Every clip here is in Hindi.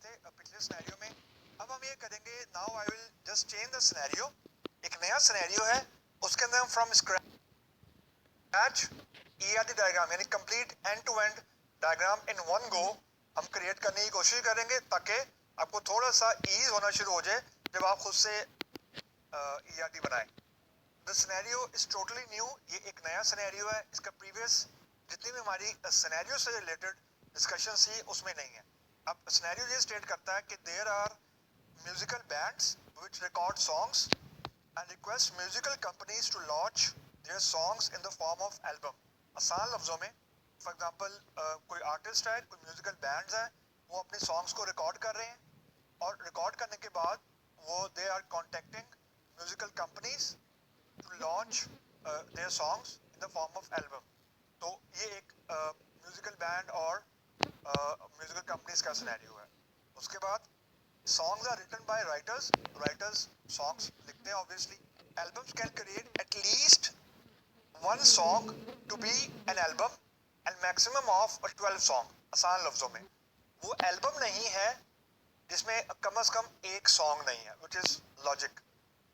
थे पिछले सिनेरियो में। अब हम ये करेंगे, now I will just change the scenario. एक नया सिनेरियो है, उसके अंदर हम फ्रॉम स्क्रैच ईआरडी डायग्राम यानी complete end to end diagram in one go हम क्रिएट करने की कोशिश करेंगे, ताकि आपको थोड़ा सा ईज होना शुरू हो जाए जब आप खुद से ईआरडी बनाएं। The scenario is totally new, ये एक नया सिनेरियो है, इसका प्रीवियस जितनी भी हमारी सिनेरियो से रिलेटेड डिस्कशन थी उसमें नहीं है। अब सिनेरियो ये स्टेट करता है कि there are musical bands which record songs and request musical companies to launch their songs in the form of album. आसान लफ्जों में, फॉर एग्जांपल कोई आर्टिस्ट है, कोई म्यूजिकल बैंड्स हैं, वो अपने सॉन्ग्स को रिकॉर्ड कर रहे हैं और रिकॉर्ड करने के बाद वो they are contacting musical companies to launch their songs in the form of album. तो ये एक म्यूजिकल बैंड और म्यूजिकल कंपनीज का सिनेरियो है। उसके बाद songs are written by writers, writers songs लिखते हैं obviously. Albums can create at least one song to be an album and maximum of 12 song. आसान लफ्जों में, वो एल्बम नहीं है जिसमें कम से कम एक सॉन्ग नहीं है, which is logic,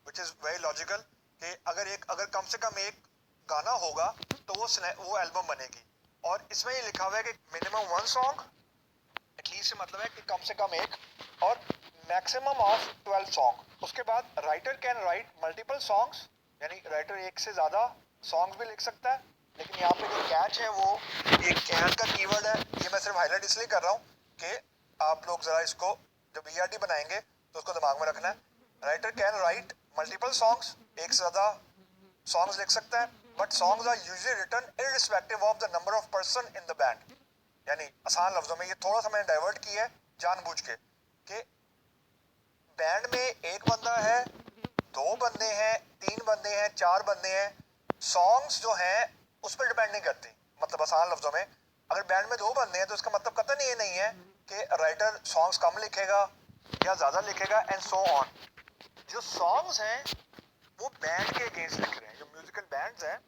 which is very logical कि अगर कम से कम एक गाना होगा तो वो एल्बम बनेगी। और इसमें ये लिखा हुआ है कि मिनिमम वन सॉन्ग, एटलीस्ट से मतलब है कि कम से कम एक, और मैक्सिमम ऑफ 12 सॉन्ग। उसके बाद writer can write multiple songs, यानी राइटर एक से ज़्यादा सॉन्ग्स भी लिख सकता है। लेकिन यहाँ पे जो कैच है वो ये कैन का कीवर्ड है, ये मैं सिर्फ हाईलाइट इसलिए कर रहा हूँ कि आप लोग ज़रा इसको जब ईआरडी बनाएंगे तो उसको दिमाग में रखना है। Writer can write multiple songs, एक से ज़्यादा सॉन्ग्स लिख सकता है, but songs are usually written irrespective of the number of person in the band. यानी आसान लफ्जों में, ये थोड़ा सा मैंने डाइवर्ट किया है जानबूझ के, कि बैंड में एक बंदा है, दो बंदे हैं, तीन बंदे हैं, चार बंदे हैं, सॉन्ग्स जो हैं उस पर डिपेंड नहीं करती। मतलब आसान लफ्जों में, अगर बैंड में दो बंदे हैं तो इसका मतलब कतई ये नहीं है कि राइटर सॉन्ग्स कम लिखेगा या ज़्यादा लिखेगा एंड सो ऑन। जो सॉन्ग्स हैं वो बैंड के अगेंस्ट लिख रहे हैं। जो म्यूजिकल बैंड्स हैं,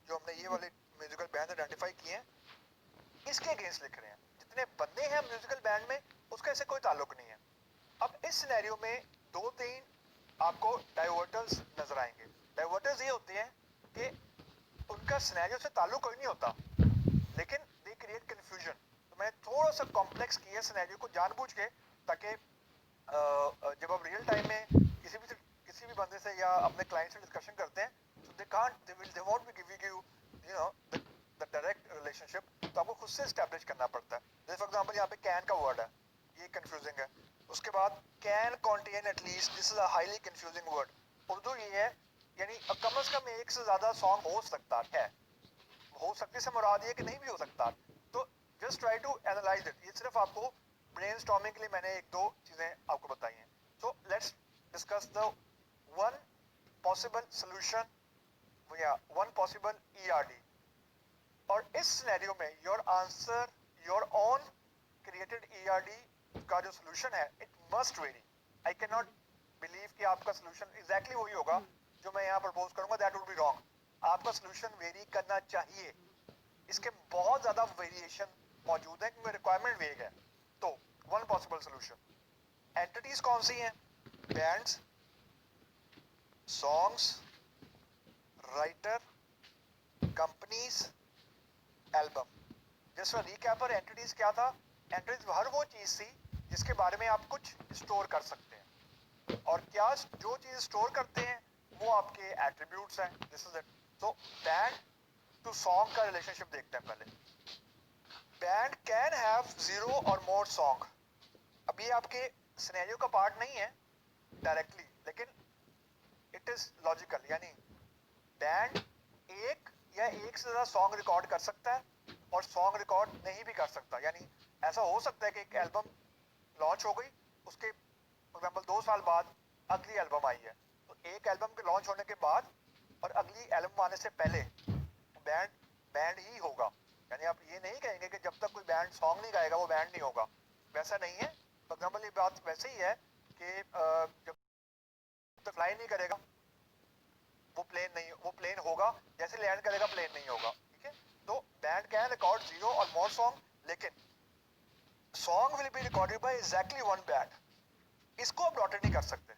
जो हमने ये वाले म्यूजिकल बैंड आइडेंटिफाई किए हैं, इसके अगेंस्ट लिख रहे हैं। जितने बंदे हैं म्यूजिकल बैंड में उसका इससे कोई ताल्लुक नहीं है। अब इस सिनेरियो में दो तीन आपको डाइवर्टर्स नजर आएंगे। डाइवर्टर्स ये होते हैं कि उनका सिनेरियो से ताल्लुक कोई नहीं होता, लेकिन दे क्रिएट कंफ्यूजन। तो मैंने थोड़ा सा कॉम्प्लेक्स किया सिनेरियो को जानबूझ के, ताकि जब आप रियल टाइम में किसी भी बंदे से या अपने क्लाइंट से डिस्कशन करते हैं तो they won't be giving you know the direct relationship, तो आपको खुद से एस्टैब्लिश करना पड़ता है। जैसे फॉर एग्जांपल यहाँ पे कैन का वर्ड है, ये कंफ्यूजिंग है। उसके बाद can contain at least, this is a highly confusing word. Urdu ये है, यानी कम से कम एक से ज्यादा सॉन्ग हो सकता है। हो सकते से मुराद ये कि नहीं भी हो सकता। तो just try to analyse it. ये सिर्फ आपको ब्रेनस्टॉर्मिंग के लिए मैंने एक दो चीजें आपको बताई हैं। So let's discuss the one possible solution या वन पॉसिबल ईआरडी। और इस सिनेरियो में your answer, your own created ERD का जो सोल्यूशन है, it must very. I can not believe कि आपका सोल्यूशन एग्जैक्टली वही होगा जो मैं यहाँ प्रपोज करूंगा, दैट वुड बी रॉन्ग। आपका सोल्यूशन वेरी करना चाहिए। इसके बहुत ज्यादा वेरिएशन मौजूद है क्योंकि रिक्वायरमेंट वेग है। तो वन पॉसिबल सोल्यूशन, एंटिटीज कौन सी हैं? Bands, songs, writer, companies, album. Just recap, entities क्या था? एंटिटीज हर वो चीज थी जिसके बारे में आप कुछ स्टोर कर सकते हैं, और क्या जो चीज स्टोर करते हैं वो आपके एट्रीब्यूट्स हैं। This is it. So band to song का रिलेशनशिप देखते हैं पहले। बैंड कैन हैव 0 और मोर सॉन्ग। अब ये आपके सिनेरियो का पार्ट नहीं है डायरेक्टली, लेकिन इट इज लॉजिकल। यानी बैंड एक या एक से ज्यादा सॉन्ग रिकॉर्ड कर सकता है और सॉन्ग रिकॉर्ड नहीं भी कर सकता। यानी ऐसा हो सकता है कि एक एल्बम लॉन्च हो गई, उसके फॉर एग्जांपल 2 साल बाद अगली एल्बम आई है, तो एक एल्बम के लॉन्च होने के बाद और अगली एल्बम आने से पहले बैंड ही होगा। यानी आप ये नहीं कहेंगे कि जब तक कोई बैंड सॉन्ग नहीं गाएगा वो बैंड नहीं होगा, वैसा नहीं है। फॉर एग्जांपल ये बात वैसे ही है कि जब तक फ्लाई नहीं करेगा वो प्लेन होगा, जैसे लैंड करेगा प्लेन नहीं होगा। ठीक है, तो बैंड कैन रिकॉर्ड 0 और मोर सॉन्ग, लेकिन song will be recorded by exactly one band, इसको आप डॉटेड नहीं कर सकते,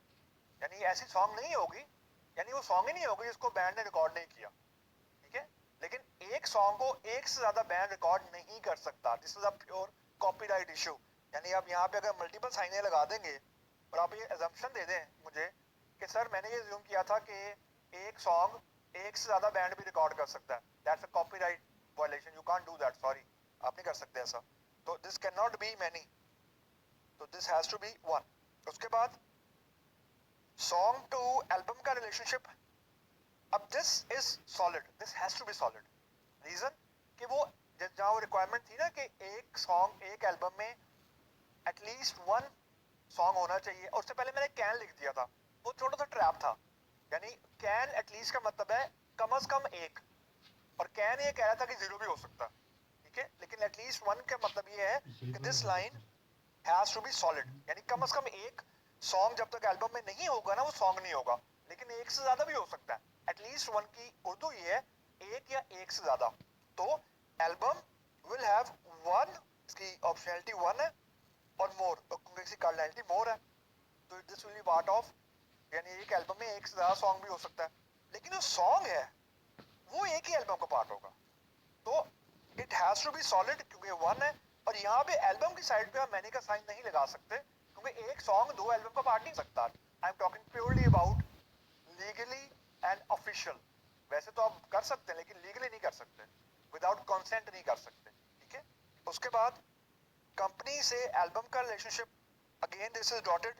यानी ऐसी सॉन्ग नहीं होगी, यानी वो सॉन्ग ही नहीं होगी जिसको बैंड ने रिकॉर्ड नहीं किया, ठीक है। लेकिन एक सॉन्ग को एक से ज्यादा बैंड रिकॉर्ड नहीं कर सकता, this is a pure copyright issue. यानी आप यहाँ पे अगर मल्टीपल साइनें लगा देंगे और आप ये अजम्पशन दे दें मुझे कि सर मैंने ये ज्यूम किया था कि एक सॉन्ग एक से ज्यादा बैंड भी रिकॉर्ड कर सकता है, that's a copyright violation, you can't do that, sorry आप नहीं कर सकते ऐसा। तो this can not be many, तो this has to be one. उसके बाद सॉन्ग टू एल्बम का रिलेशनशिप, अब this is solid, this has to be solid. Reason कि वो जहाँ वो रिक्वायरमेंट थी ना कि एक सॉन्ग एक एल्बम में एटलीस्ट वन सॉन्ग होना चाहिए, और उससे पहले मैंने कैन लिख दिया था, वो छोटा सा ट्रैप था। यानी कैन एटलीस्ट का मतलब है कम से कम एक, और कैन ये कह रहा था कि जीरो भी हो सकता, ठीक है, लेकिन एटलीस्ट वन का मतलब ये है कि this line has to be solid, यानी कम से कम एक सॉन्ग जब तक एल्बम में नहीं होगा ना वो सॉन्ग नहीं होगा, लेकिन एक से ज्यादा भी हो सकता है। एटलीस्ट वन की उर्दू ये है एक या एक से ज्यादा। तो एल्बम विल हैव वन, इसकी ऑप्शनैलिटी वन है, और मोर, क्योंकि इसकी कार्डिनैलिटी मोर है, तो this will be part of, यानी एक एल्बम में एक से ज्यादा सॉन्ग भी हो सकता है, लेकिन जो सॉन्ग है वो एक ही एल्बम का पार्ट होगा। तो it has to be solid क्योंकि वन है, और यहाँ पे एल्बम की साइड पे हम मैनी का साइन नहीं लगा सकते क्योंकि एक सॉन्ग दो एल्बम का पार्ट नहीं सकता। I am talking purely about legally and official, वैसे तो आप कर सकते हैं लेकिन लीगली नहीं कर सकते, विदाउट कंसेंट नहीं कर सकते, ठीक है। उसके बाद कंपनी से एल्बम का relationship, again this is dotted,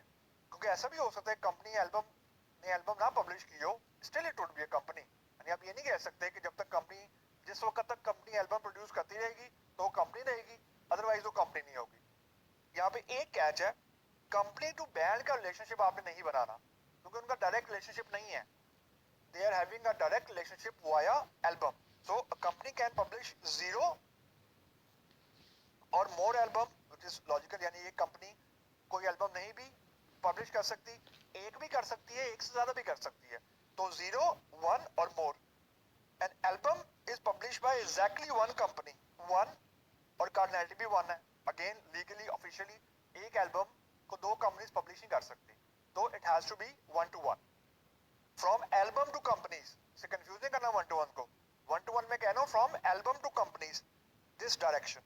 क्योंकि ऐसा भी हो सकता है कंपनी एल्बम ने एल्बम ना पब्लिश की हो, still it would be a company. यानी आप ये नहीं कह सकते कि जब तक कंपनी, जिस वक्त तक कंपनी एल्बम प्रोड्यूस करती रहेगी तो कंपनी रहेगी, अदरवाइज वो कंपनी नहीं होगी। यहाँ पे एक कैच है, कंपनी टू बैंड का रिलेशनशिप आपने नहीं बनाना क्योंकि उनका डायरेक्ट रिलेशनशिप नहीं है, they are having a direct relationship via album. So a company can publish zero or more album which is logical, यानी ये कंपनी कोई एल्बम नहीं भी पब्लिश कर सकती, एक भी कर सकती है, एक से ज्यादा भी कर सकती है, तो जीरो वन और more. An album is publish by exactly one company, one, और कार्डिनैलिटी भी वन है, अगेन लीगली ऑफिशियली एक एल्बम को दो कंपनीज पब्लिश नहीं कर सकती, तो it has to be one to one. From album to companies से कंफ्यूज नहीं करना वन टू वन को, वन टू वन में कह रहा हूं from album to companies, this direction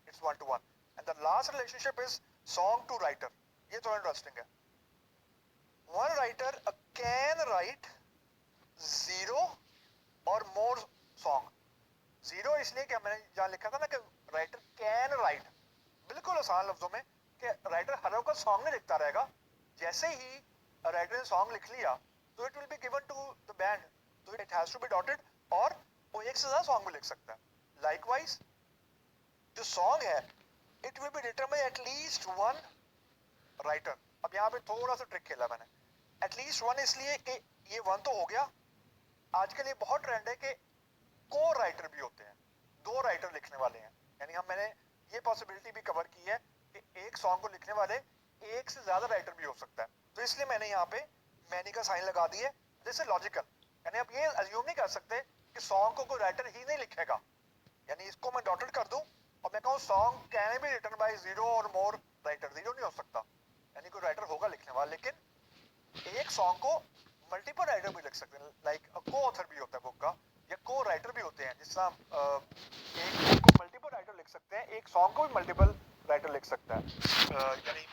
it's one to one. And the last relationship is song to writer, ये थोड़ा इंटरेस्टिंग है। One writer can write zero or more song, zero इसलिए कि मैंने जहां लिखा था ना कि राइटर कैन राइट, बिल्कुल आसान लफ्जों में कि राइटर हर वक्त सॉन्ग नहीं लिखता रहेगा, जैसे ही राइटर ने सॉन्ग लिख लिया तो it will be given to the band, तो it has to be dotted, और वो एक से ज्यादा सॉन्ग भी लिख सकता है। लाइकवाइज जो सॉन्ग है it will be written by at least one writer. अब यहाँ पे थोड़ा सा ट्रिक खेला मैंने, एटलीस्ट वन इसलिए कि ये वन तो हो गया, आजकल ये बहुत ट्रेंड है कि को राइटर भी होते हैं, दो राइटर लिखने वाले हैं, यानी हम मैंने ये पॉसिबिलिटी भी कवर की है कि एक सॉन्ग को लिखने वाले एक से ज्यादा राइटर भी हो सकता है, तो इसलिए मैंने यहाँ पे मैनी का साइन लगा दिया, दिस इज लॉजिकल। यानी आप ये अज्यूम नहीं कर सकते कि सॉन्ग को कोई राइटर ही नहीं लिखेगा, यानी इसको मैं डॉटेड कर दूं और मैं कहूँ song can be written by zero or more writer, zero नहीं हो सकता, यानी कोई राइटर होगा लिखने वाला, लेकिन एक सॉन्ग को मल्टीपल राइटर भी लिख सकते हैं, लाइक को ऑथर भी होता है बुक का, या को राइटर भी होते हैं, जिस एक बुक को मल्टीपल राइटर लिख सकते हैं, एक सॉन्ग को भी मल्टीपल राइटर लिख सकता है, यानी